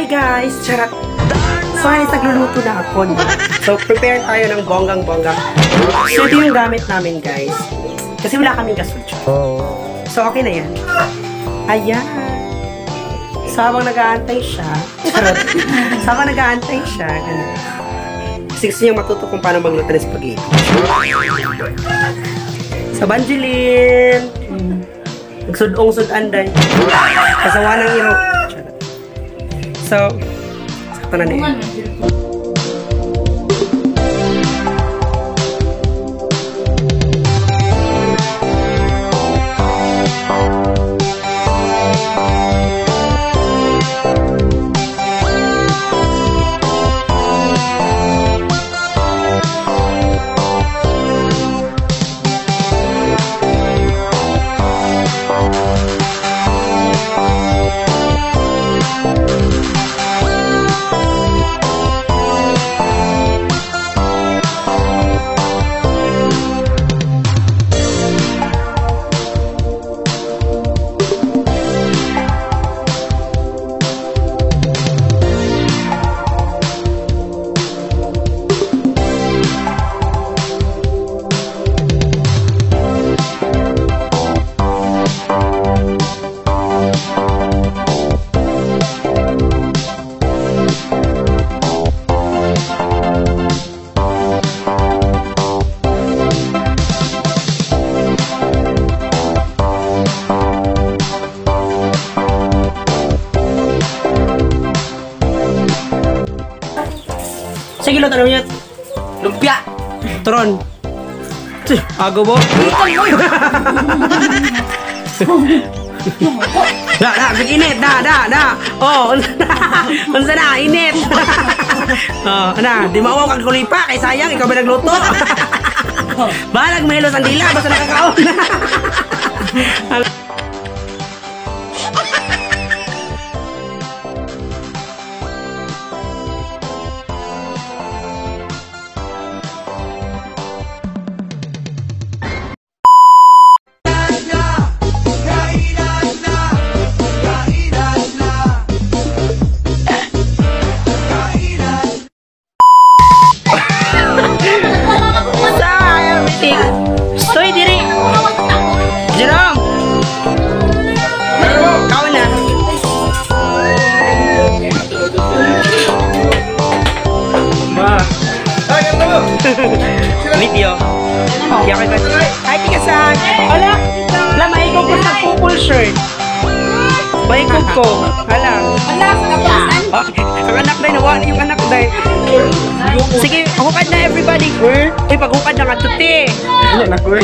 guys! Charot! So, guys, nagluluto na ako. So, prepare tayo ng bonggang-bongga. So, ito yung gamit namin, guys. Kasi wala kaming gasutso. So, okay na yan. Ayan. So, habang nag-aantay siya. Charot. So, habang nag-aantay siya. Ganun. Kasi gusto niyang matuto kung paano magluto ng spaghetti. So, Banjilin. Nagsudong-sud anday. Kasawa ng iro. So, sakto na niya. Sige, lo, tanong niya. Lumpia! Turon. Ago mo? Init, Oh, unsa na, init. Oh, di mauwaw kang kulipa, kay sayang, ikaw ba nagluto? Balag mahilo sandila, basta nakakaon. Stoy diri. Jerome. Kau na. Ma. Ay, ano? Video. Ya kay ba? Ay, tigasan. Ala. Lamay ko sa full shirt. Baikog ko. Ala. Ala, ang anak day nawa yung anak day. Sige, hukad na everybody. Ay, paghukad na nga tuti. Ano na ko?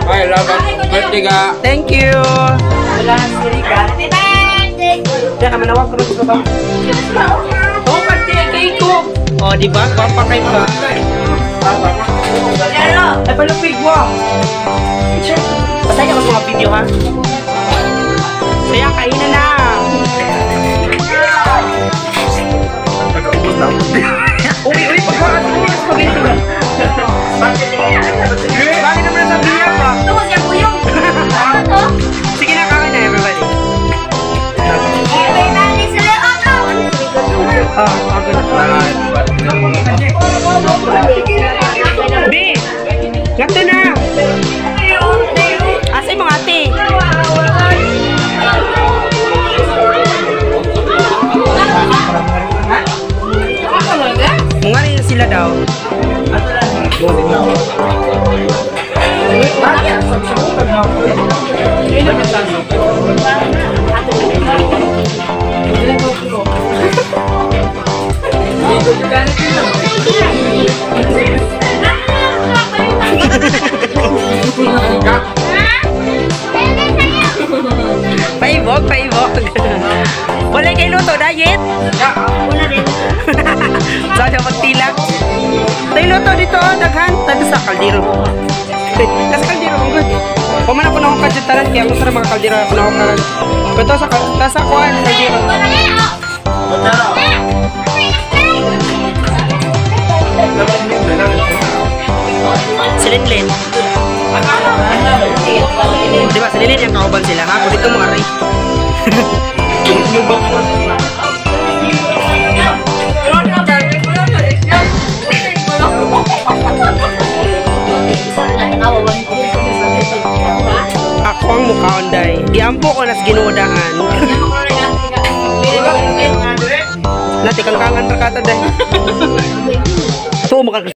Ay, laban. Tiga. Thank you. Wala siri ka. Diyan ka manawag ko sa baba. Hukad kay ko. Oh, di ba? Papakay pa. Ay, palupig mo. Patay ka mga video ha. Kaya kainan na. Uy, pagkakas mo yung spaghetti ba? Bakit naman nasabihan pa? Ito, siya po yung. Sige na, kakain na everybody. B, gato na. Asa yung mga ate? Mga rin sila daw. Paibog. Wala kayo luto, diet? Wala rin. Sada magtila. Tayo luto dito, daghan. Tayo sa kaldero. Nasa kaldero, ang good. Puman ako na akong kadjutaran, kaya gusto na mga kaldero ako na akong karan. Pero sa kuhan, kaldero. Silinlin. Diba, sililin yung kauban sila ha? Kung dito mga rin. Ako ang mukhaon day. Giampo ko nas ginudahan. Nati kang kangan rakata day. So makag